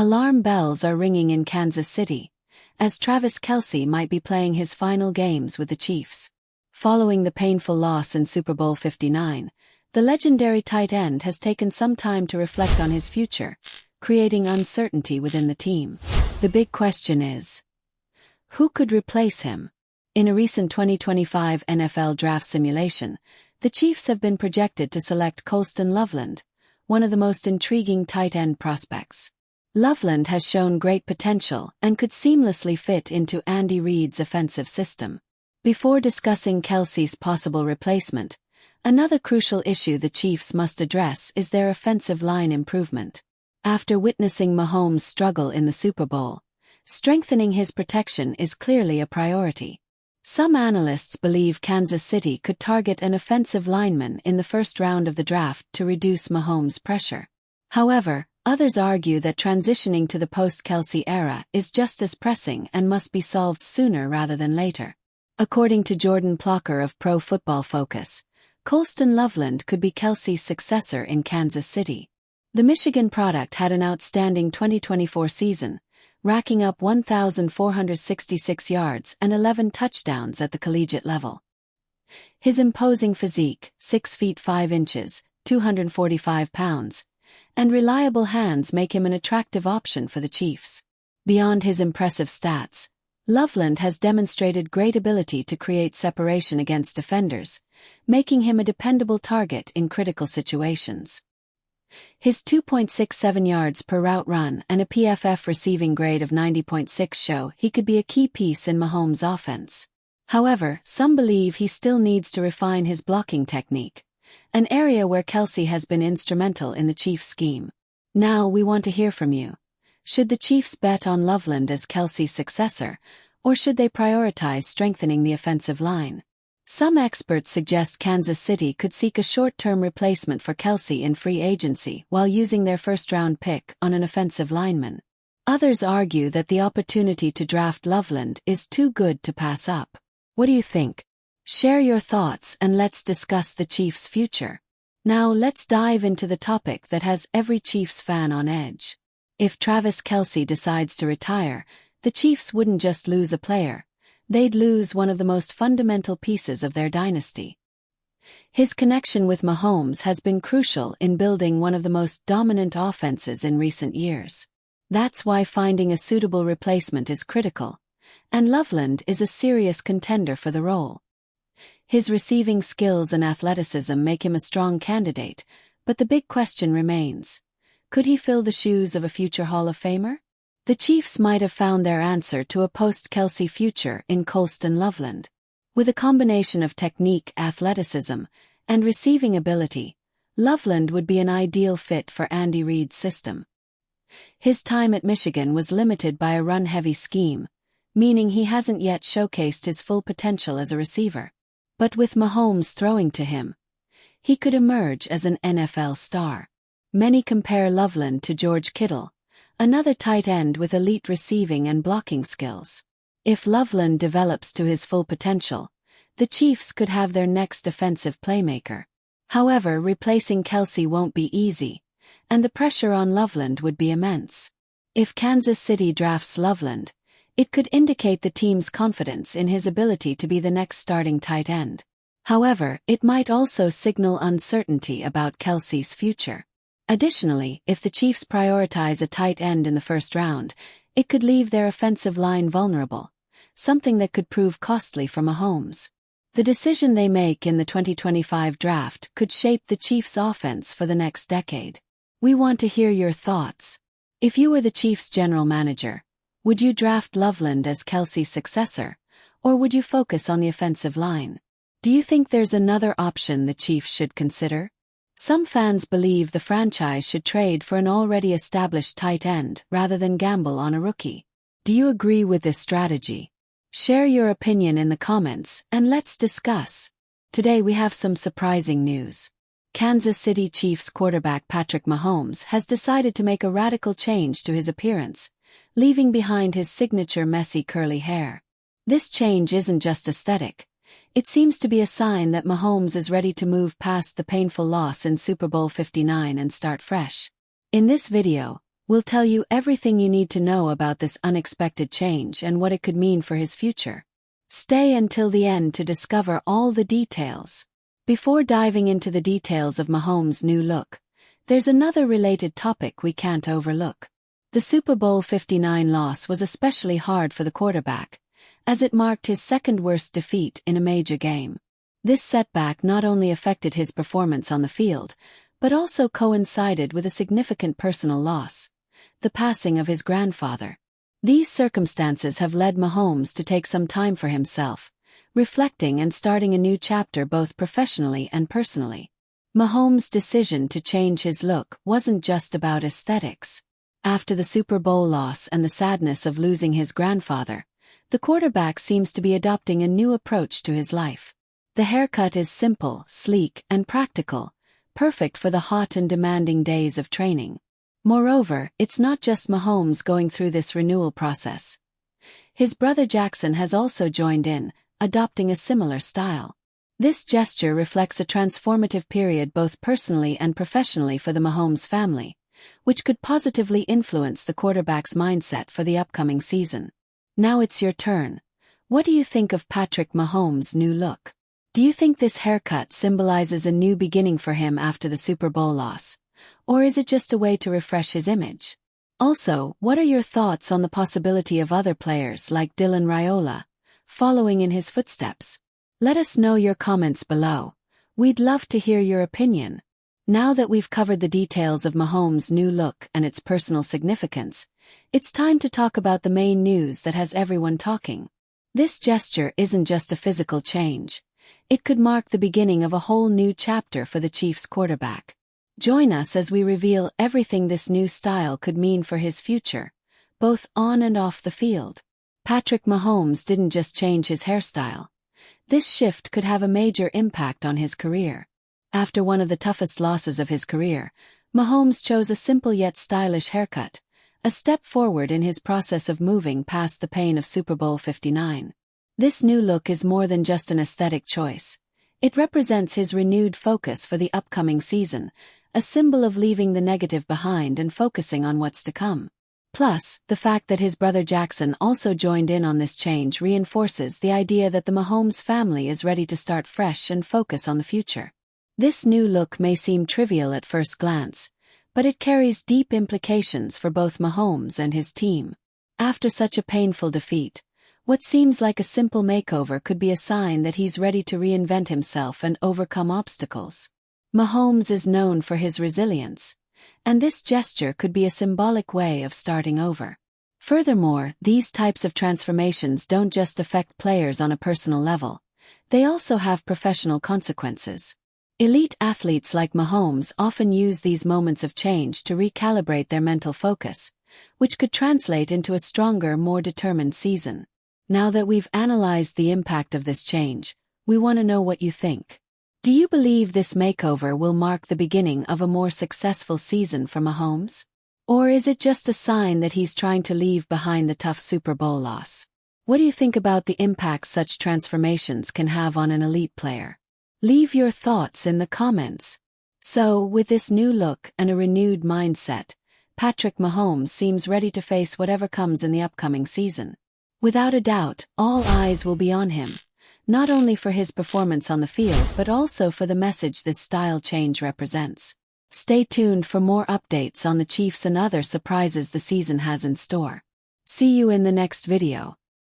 Alarm bells are ringing in Kansas City, as Travis Kelce might be playing his final games with the Chiefs. Following the painful loss in Super Bowl 59, the legendary tight end has taken some time to reflect on his future, creating uncertainty within the team. The big question is, who could replace him? In a recent 2025 NFL draft simulation, the Chiefs have been projected to select Colston Loveland, one of the most intriguing tight end prospects. Loveland has shown great potential and could seamlessly fit into Andy Reid's offensive system. Before discussing Kelce's possible replacement, another crucial issue the Chiefs must address is their offensive line improvement. After witnessing Mahomes struggle in the Super Bowl, strengthening his protection is clearly a priority. Some analysts believe Kansas City could target an offensive lineman in the first round of the draft to reduce Mahomes' pressure. However, others argue that transitioning to the post-Kelce era is just as pressing and must be solved sooner rather than later. According to Jordan Plocker of Pro Football Focus, Colston Loveland could be Kelce's successor in Kansas City. The Michigan product had an outstanding 2024 season, racking up 1,466 yards and 11 touchdowns at the collegiate level. His imposing physique, 6 feet 5 inches, 245 pounds, and reliable hands make him an attractive option for the Chiefs. Beyond his impressive stats, Loveland has demonstrated great ability to create separation against defenders, making him a dependable target in critical situations. His 2.67 yards per route run and a PFF receiving grade of 90.6 show he could be a key piece in Mahomes' offense. However, some believe he still needs to refine his blocking technique, an area where Kelce has been instrumental in the Chiefs' scheme. Now we want to hear from you. Should the Chiefs bet on Loveland as Kelce's successor, or should they prioritize strengthening the offensive line? Some experts suggest Kansas City could seek a short-term replacement for Kelce in free agency while using their first-round pick on an offensive lineman. Others argue that the opportunity to draft Loveland is too good to pass up. What do you think? Share your thoughts and let's discuss the Chiefs' future. Now let's dive into the topic that has every Chiefs fan on edge. If Travis Kelce decides to retire, the Chiefs wouldn't just lose a player. They'd lose one of the most fundamental pieces of their dynasty. His connection with Mahomes has been crucial in building one of the most dominant offenses in recent years. That's why finding a suitable replacement is critical, and Loveland is a serious contender for the role. His receiving skills and athleticism make him a strong candidate, but the big question remains: could he fill the shoes of a future Hall of Famer? The Chiefs might have found their answer to a post-Kelce future in Colston Loveland. With a combination of technique, athleticism, and receiving ability, Loveland would be an ideal fit for Andy Reid's system. His time at Michigan was limited by a run-heavy scheme, meaning he hasn't yet showcased his full potential as a receiver. But with Mahomes throwing to him, he could emerge as an NFL star. Many compare Loveland to George Kittle, another tight end with elite receiving and blocking skills. If Loveland develops to his full potential, the Chiefs could have their next defensive playmaker. However, replacing Kelce won't be easy, and the pressure on Loveland would be immense. If Kansas City drafts Loveland, it could indicate the team's confidence in his ability to be the next starting tight end. However, it might also signal uncertainty about Kelce's future. Additionally, if the Chiefs prioritize a tight end in the first round, it could leave their offensive line vulnerable, something that could prove costly for Mahomes. The decision they make in the 2025 draft could shape the Chiefs' offense for the next decade. We want to hear your thoughts. If you were the Chiefs' general manager, would you draft Loveland as Kelce's successor, or would you focus on the offensive line? Do you think there's another option the Chiefs should consider? Some fans believe the franchise should trade for an already established tight end rather than gamble on a rookie. Do you agree with this strategy? Share your opinion in the comments and let's discuss. Today we have some surprising news. Kansas City Chiefs quarterback Patrick Mahomes has decided to make a radical change to his appearance, leaving behind his signature messy curly hair. This change isn't just aesthetic. It seems to be a sign that Mahomes is ready to move past the painful loss in Super Bowl 59 and start fresh. In this video, We'll tell you everything you need to know about this unexpected change and what it could mean for his future. Stay until the end to discover all the details. Before diving into the details of Mahomes' new look, there's another related topic we can't overlook. The Super Bowl 59 loss was especially hard for the quarterback, as it marked his second-worst defeat in a major game. This setback not only affected his performance on the field, but also coincided with a significant personal loss: the passing of his grandfather. These circumstances have led Mahomes to take some time for himself, reflecting and starting a new chapter both professionally and personally. Mahomes' decision to change his look wasn't just about aesthetics. After the Super Bowl loss and the sadness of losing his grandfather, the quarterback seems to be adopting a new approach to his life. The haircut is simple, sleek, and practical, perfect for the hot and demanding days of training. Moreover, it's not just Mahomes going through this renewal process. His brother Jackson has also joined in, adopting a similar style. This gesture reflects a transformative period both personally and professionally for the Mahomes family, which could positively influence the quarterback's mindset for the upcoming season. Now it's your turn. What do you think of Patrick Mahomes' new look? Do you think this haircut symbolizes a new beginning for him after the Super Bowl loss? Or is it just a way to refresh his image? Also, what are your thoughts on the possibility of other players like Dylan Raiola following in his footsteps? Let us know your comments below. We'd love to hear your opinion. Now that we've covered the details of Mahomes' new look and its personal significance, it's time to talk about the main news that has everyone talking. This gesture isn't just a physical change. It could mark the beginning of a whole new chapter for the Chiefs quarterback. Join us as we reveal everything this new style could mean for his future, both on and off the field. Patrick Mahomes didn't just change his hairstyle. This shift could have a major impact on his career. After one of the toughest losses of his career, Mahomes chose a simple yet stylish haircut, a step forward in his process of moving past the pain of Super Bowl 59. This new look is more than just an aesthetic choice. It represents his renewed focus for the upcoming season, a symbol of leaving the negative behind and focusing on what's to come. Plus, the fact that his brother Jackson also joined in on this change reinforces the idea that the Mahomes family is ready to start fresh and focus on the future. This new look may seem trivial at first glance, but it carries deep implications for both Mahomes and his team. After such a painful defeat, what seems like a simple makeover could be a sign that he's ready to reinvent himself and overcome obstacles. Mahomes is known for his resilience, and this gesture could be a symbolic way of starting over. Furthermore, these types of transformations don't just affect players on a personal level, they also have professional consequences. Elite athletes like Mahomes often use these moments of change to recalibrate their mental focus, which could translate into a stronger, more determined season. Now that we've analyzed the impact of this change, we want to know what you think. Do you believe this makeover will mark the beginning of a more successful season for Mahomes? Or is it just a sign that he's trying to leave behind the tough Super Bowl loss? What do you think about the impact such transformations can have on an elite player? Leave your thoughts in the comments. So, with this new look and a renewed mindset, Patrick Mahomes seems ready to face whatever comes in the upcoming season. Without a doubt, all eyes will be on him, not only for his performance on the field but also for the message this style change represents. Stay tuned for more updates on the Chiefs and other surprises the season has in store. See you in the next video.